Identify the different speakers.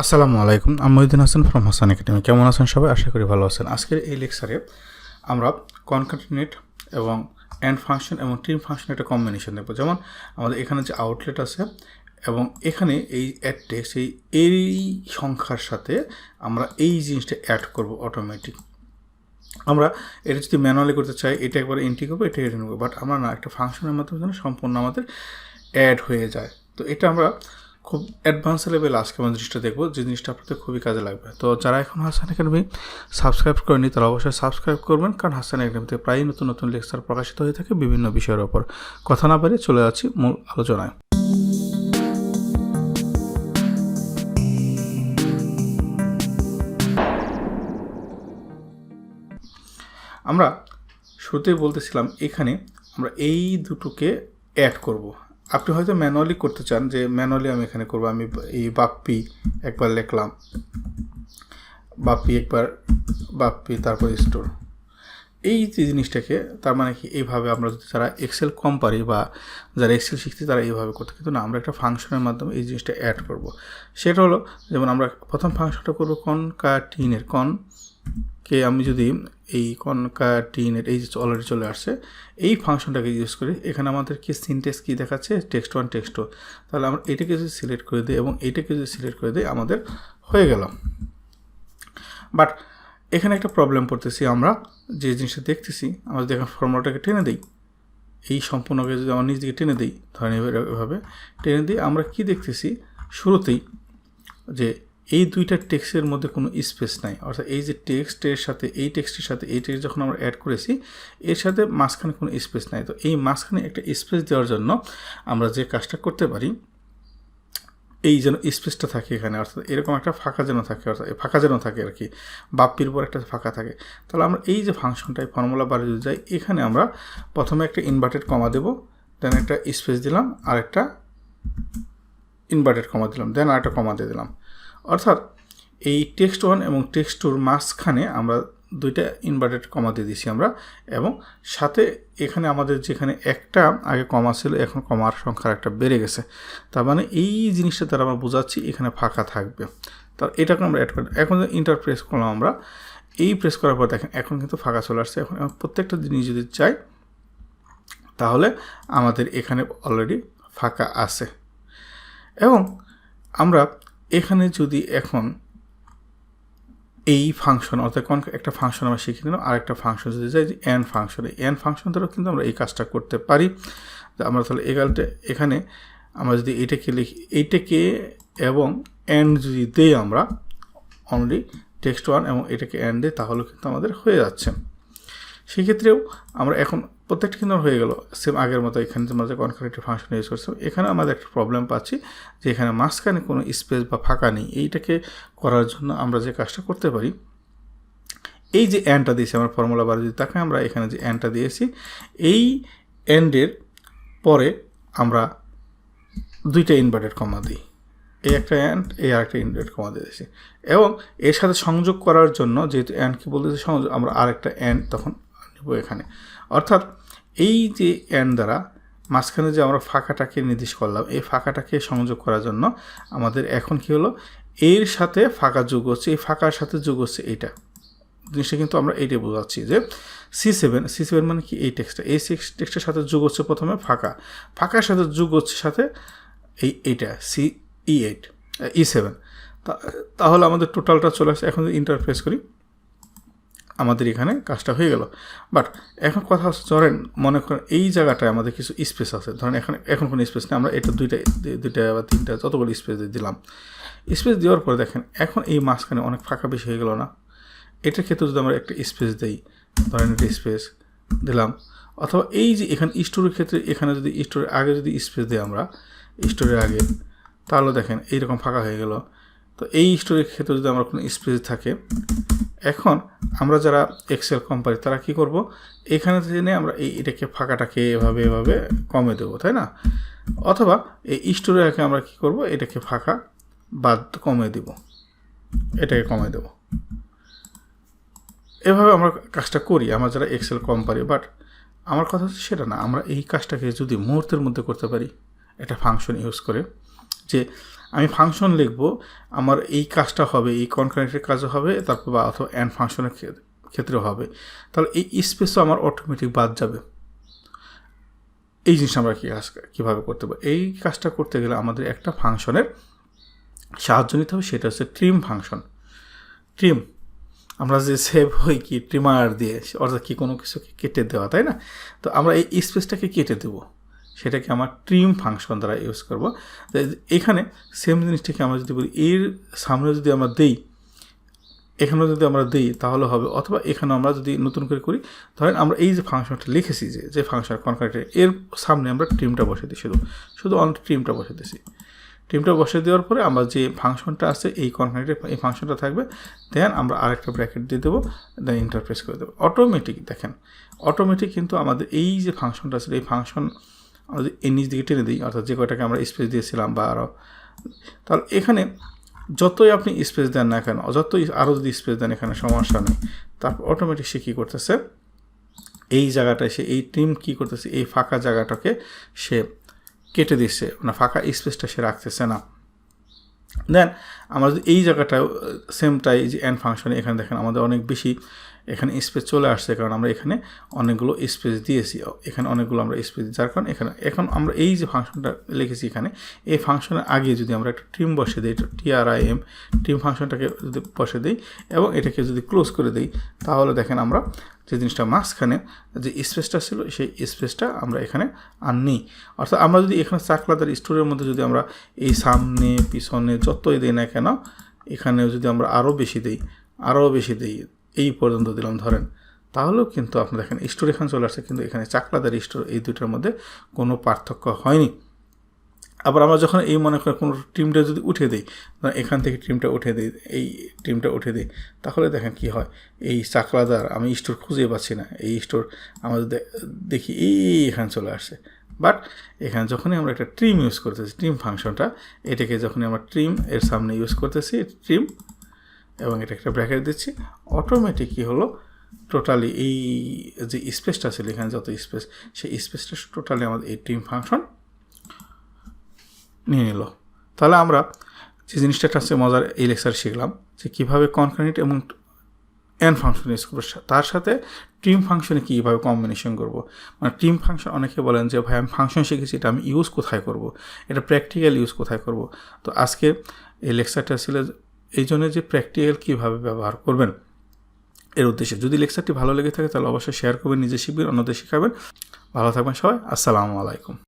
Speaker 1: আসসালামু আলাইকুম, আমি হাসান ফ্রম হাসান একাডেমি। কেমন আছেন সবাই? আশা করি ভালো আছেন। আজকের এই লেকচারে আমরা কনকাটেনেট এবং এন্ড ফাংশন এবং ট্রিম ফাংশন একটা কম্বিনেশন দেখব। যেমন আমাদের এখানে যে আউটলেট আছে এবং এখানে এই অ্যাড টেক্সট এই সংখ্যার সাথে আমরা এই জিনিসটা অ্যাড করব অটোমেটিক। আমরা এটা যদি ম্যানুয়ালি করতে চাই, এটা একবার এন্ট্রি করবো, এটা এন্ট্রি করবো, বাট আমরা না, একটা ফাংশনের মাধ্যমে যেন সম্পূর্ণ আমাদের অ্যাড হয়ে যায়। তো এটা আমরা খুব অ্যাডভান্স লেভেল আজকে আমরা জিনিসটা দেখবো, যে জিনিসটা আপনাদের খুবই কাজে লাগবে। তো যারা এখন হাসান একাডেমি সাবস্ক্রাইব করেনি তারা অবশ্যই সাবস্ক্রাইব করবেন, কারণ হাসান একাডেমিতে প্রায় নতুন নতুন লেকচার প্রকাশিত হয়ে থাকে বিভিন্ন বিষয়ের ওপর। কথা না বেরিয়ে চলে যাচ্ছি মূল আলোচনায়। আমরা শুরুতেই বলতেছিলাম এখানে আমরা এই দুটোকে অ্যাড করব। আপনি হয়তো ম্যানুয়ালি করতে চান, যে ম্যানুয়ালি আমি এখানে করবো। আমি এই বাপ্পি একবার লিখলাম, বাপ্পি তারপর স্টোর, এই যে জিনিসটাকে, তার মানে কি এইভাবে আমরা যদি যারা এক্সেল কম পারি বা যারা এক্সেল শিখতে তারা এইভাবে করতে, কিন্তু না, আমরা একটা ফাংশনের মাধ্যমে এই জিনিসটা অ্যাড করব। সেটা হলো, যেমন আমরা প্রথম ফাংশনটা করবো কনকাটিনের, কে আমি যদি এই কনকাটিনের এই যে অলরেডি চলে আসছে এই ফাংশনটাকে ইউজ করি, এখানে আমাদের কি সিনট্যাক্স কী দেখাচ্ছে, টেক্সট1 টেক্সট2। তাহলে আমরা এটাকে যদি সিলেক্ট করে দিই এবং এটাকে যদি সিলেক্ট করে দিই, আমাদের হয়ে গেল। বাট এখানে একটা প্রবলেম পড়তেছি, আমরা যে জিনিসটা দেখতেছি, আমরা যদি এখন ফর্মুলাটাকে টেনে দিই, এই সম্পূর্ণকে যদি আমার নিজ দিকে টেনে দিই, ধরেন এভাবে টেনে দিই, আমরা কি দেখতেছি শুরুতেই যে এই দুইটা টেক্সটের মধ্যে কোনো স্পেস নাই। অর্থাৎ এই যে টেক্সটের সাথে এই টেক্সটের সাথে এই টেক্সট যখন আমরা অ্যাড করেছি, এর সাথে মাঝখানে কোনো স্পেস নাই। তো এই মাঝখানে একটা স্পেস দেওয়ার জন্য আমরা যে কাজটা করতে পারি, এই যেন স্পেসটা থাকে এখানে, অর্থাৎ এরকম একটা ফাঁকা যেন থাকে, অর্থাৎ ফাঁকা যেন থাকে আর কি, বাপ্পির পর একটা ফাঁকা থাকে। তাহলে আমরা এই যে ফাংশনটাই ফর্মুলা বারে যদি যাই, এখানে আমরা প্রথমে একটা ইনভার্টেড কমা দেবো, দেন একটা স্পেস দিলাম, আর একটা ইনভার্টেড কমা দিলাম, দেন আর একটা কমা দিয়ে দিলাম। অর্থাৎ এই টেক্সট1 এবং টেক্সট2র মাঝখানে আমরা দুইটা ইনভার্টেড কমা দিয়ে দিছি আমরা, এবং সাথে এখানে আমাদের যেখানে একটা আগে কমা ছিল, এখন কমার সংখ্যার একটা বেড়ে গেছে। তার মানে এই জিনিসটা দ্বারা আমরা বোঝাচ্ছি এখানে ফাঁকা থাকবে। তার এটাকে আমরা অ্যাড করি। এখন ইন্টার প্রেস করলাম আমরা, এই প্রেস করার পর দেখেন এখন কিন্তু ফাঁকা চলে আসছে। এখন প্রত্যেকটা জিনিস যদি চাই, তাহলে আমাদের এখানে অলরেডি ফাঁকা আছে। এবং আমরা এখানে যদি এখন এই ফাংশন, অর্থাৎ একটা ফাংশন আমরা শিখে নিলাম, আর একটা ফাংশন যদি যাই, যে এন্ড ফাংশন, এই এন্ড ফাংশন দ্বারাও কিন্তু আমরা এই কাজটা করতে পারি। আমরা তাহলে এখানে আমরা যদি এটাকে লিখি, এইটাকে এবং এন্ড যদি দেই আমরা, অনলি টেক্সট1 এবং এটাকে এন্ড দিই, তাহলে কিন্তু আমাদের হয়ে যাচ্ছে। সেক্ষেত্রেও আমরা এখন প্রত্যেকটা কিন্তু হয়ে গেল সেম আগের মতো। এখানে আমরা যে কনকাটেনেট ফাংশন ইউজ করছি, এখানে আমাদের একটা প্রবলেম পাচ্ছি যে এখানে মাঝখানে কোনো স্পেস বা ফাঁকা নেই। এইটাকে করার জন্য আমরা যে কাজটা করতে পারি, এই যে এন্ডটা দিয়েছি আমরা ফর্মুলা বার যদি তাকে, আমরা এখানে যে এন্ডটা দিয়েছি, এই এন্ডের পরে আমরা দুইটা ইনভার্টেড কমা দিই, এই একটা এন্ড, এই আর একটা ইনভার্টেড কমা দিয়েছি। এবং এর সাথে সংযোগ করার জন্য, যেহেতু এন্ড কি বলতেছে সংযোগ, আমরা আরেকটা এন্ড তখন নেব এখানে। অর্থাৎ এই যে এন্ড দ্বারা মাঝখানে যে আমরা ফাঁকাটাকে নির্দেশ করলাম, এই ফাঁকাটাকে সংযোগ করার জন্য আমাদের এখন কি হলো, এর সাথে ফাঁকা যোগ হচ্ছে, এই ফাঁকার সাথে যোগ হচ্ছে এইটা জিনিসটা, কিন্তু আমরা এইটাই বোঝাচ্ছি যে C7 মানে কি, এই টেক্সটটা, এই টেক্সটের সাথে যোগ হচ্ছে প্রথমে ফাঁকার সাথে যোগ হচ্ছে সাথে এইটা E7। তাহলে আমাদের টোটালটা চলে আসছে। এখন যদি ইন্টারফেস করি, আমাদের এখানে কাজটা হয়ে গেল। বাট এখন কথা হচ্ছে, ধরেন মনে করেন এই জায়গাটায় আমাদের কিছু স্পেস আছে, ধরেন এখন কোনো স্পেস নেই, আমরা এটা দুইটা বা তিনটা যতগুলো স্পেস দিলাম। স্পেস দেওয়ার পরে দেখেন এখন এই মাঝখানে অনেক ফাঁকা বেশি হয়ে গেল না? এটার ক্ষেত্রে যদি আমরা একটা স্পেস দিই, ধরেন একটা স্পেস দিলাম, অথবা এই যে এখানে স্টোরের ক্ষেত্রে, এখানে যদি স্টোরের আগে যদি স্পেস দিই আমরা, স্টোরের আগে, তাহলে দেখেন এইরকম ফাঁকা হয়ে গেল। তো এই স্টোরের ক্ষেত্রে যদি আমরা কোনো স্পেস থাকে, এখন আমরা যারা এক্সেল কম পারি তারা কী করব, এখানে জেনে আমরা এটাকে ফাঁকাটাকে এভাবে কমে দেবো, তাই না? অথবা এই স্টোরের আগে আমরা কী করব, এটাকে ফাঁকা বাদ কমে দেব, এটাকে কমে দেব। এভাবে আমরা কাজটা করি আমরা যারা এক্সেল কম পারি। বাট আমার কথা হচ্ছে সেটা না, আমরা এই কাজটাকে যদি মুহূর্তের মধ্যে করতে পারি একটা ফাংশন ইউজ করে, যে আমি ফাংশন লিখব, আমার এই কাজটা হবে, এই কনকারেন্টের কাজও হবে, তারপর বা অথবা অ্যান্ড ফাংশনের ক্ষেত্রেও হবে, তাহলে এই স্পেসও আমার অটোমেটিক বাদ যাবে। এই জিনিসটা আমরা কীভাবে করতে পারি? এই কাজটা করতে গেলে আমাদের একটা ফাংশনের সাহায্য নিতে হবে, সেটা হচ্ছে ট্রিম ফাংশন। ট্রিম আমরা যে সেভ হই কি ট্রিমার দিয়ে, অর্থাৎ কি কোনো কিছুকে কেটে দেওয়া, তাই না? তো আমরা এই স্পেসটাকে কেটে দেবো, সেটাকে আমার ট্রিম ফাংশন দ্বারা ইউজ করব। এখানে সেম জিনিসটাকে আমরা যদি বলি এর সামনে যদি আমরা দেই, এখানেও যদি আমরা দিই তাহলে হবে, অথবা এখানে আমরা যদি নতুন করে করি, ধরেন আমরা এই যে ফাংশনটা লিখেছি, যে ফাংশন কনকারেন্ট, এর সামনে আমরা ট্রিমটা বসে দিই, শুধু অন ট্রিমটা বসে দিয়েছি। ট্রিমটা বসে দেওয়ার পরে আমরা যে ফাংশনটা আছে এই কনকারেন্টের এই ফাংশনটা থাকবে, দেন আমরা আরেকটা ব্র্যাকেট দিয়ে দেবো, দেন ইন্টারপ্রেস করে দেবো। অটোমেটিক দেখেন, অটোমেটিক কিন্তু আমাদের এই যে ফাংশনটা আছে, এই ফাংশন আমরা যদি এর নিচ দিকে টেনে দিই, অর্থাৎ যে কয়টাকে আমরা স্পেস দিয়েছিলাম বা আরও, তাহলে এখানে যতই আপনি স্পেস দেন না কেন, যতই আরও যদি স্পেস দেন, এখানে সমস্যা নেই। তারপর অটোমেটিক সে কী করতেছে, এই জায়গাটায় সে এই ট্রিম কী করতেছে, এই ফাঁকা জায়গাটাকে সে কেটে দিচ্ছে, মানে ফাঁকা স্পেসটা সে রাখতেছে না। দেন আমরা যদি এই জায়গাটায় সেমটাই যে অ্যান্ড ফাংশনে, এখানে দেখেন আমাদের অনেক বেশি এখানে স্পেস চলে আসছে, কারণ আমরা এখানে অনেকগুলো স্পেস দিয়েছি, এখানে অনেকগুলো আমরা স্পেস দিই, যার কারণে এখন আমরা এই যে ফাংশনটা লিখেছি এখানে, এই ফাংশনের আগে যদি আমরা একটা ট্রিম বসে দিই, TRIM ট্রিম ফাংশনটাকে যদি বসে দিই এবং এটাকে যদি ক্লোজ করে দিই, তাহলে দেখেন আমরা যে জিনিসটা মাঝখানে যে স্পেসটা ছিল, সেই স্পেসটা আমরা এখানে আর নেই। অর্থাৎ আমরা যদি এখানে চাকলাদার স্টোরের মধ্যে যদি আমরা এই সামনে পিছনে যতই দিই না কেন, এখানেও যদি আমরা আরও বেশি দিই, এই পর্যন্ত দিলাম ধরেন, তাহলেও কিন্তু আপনি দেখেন স্টোর এখানে চলে আসছে, কিন্তু এখানে চাকলাদার স্টোর, এই দুইটার মধ্যে কোনো পার্থক্য হয়নি। আবার আমরা যখন এই মনে করেন কোনো ট্রিমটা যদি উঠে দিই, এখান থেকে ট্রিমটা উঠে দিই, এই ট্রিমটা উঠে দিই, তাহলে দেখেন কি হয়, এই চাকলাদার আমি স্টোর খুঁজে পাচ্ছি না, এই স্টোর আমাদের দেখি এখানে চলে আসছে। বাট এখানে যখনই আমরা একটা ট্রিম ইউজ করতেছি, ট্রিম ফাংশনটা, এটাকে যখনই আমরা ট্রিম এর সামনে ইউজ করতেছি, ট্রিম, এবং এটা একটা ব্র্যাকেট দিচ্ছি, অটোমেটিক কী হলো, টোটালি এই যে স্পেসটা ছিল এখানে যত স্পেস, সেই স্পেসটা টোটালি আমাদের এই ট্রিম ফাংশন নিয়ে নিল। তাহলে আমরা যে জিনিসটা হচ্ছে মজার এই লেকচার শিখলাম, যে কীভাবে কনকারেন্ট এবং অ্যান্ড ফাংশন ইউজ করবো, তার সাথে ট্রিম ফাংশনে কীভাবে কম্বিনেশন করবো। মানে ট্রিম ফাংশন অনেকে বলেন যে ভাই আমি ফাংশন শিখেছি, এটা আমি ইউজ কোথায় করব, এটা প্র্যাকটিক্যাল ইউজ কোথায় করব। তো আজকে এই লেকচারটা ছিল এই জন্য যে প্র্যাকটিক্যাল কীভাবে ব্যবহার করবেন এর উদ্দেশ্যে। যদি লেকচারটি ভালো লেগে থাকে তাহলে অবশ্যই শেয়ার করবেন, নিজে শিখবেন, অন্যদের শেখাবেন। ভালো থাকবেন সবাই, আসসালামু আলাইকুম।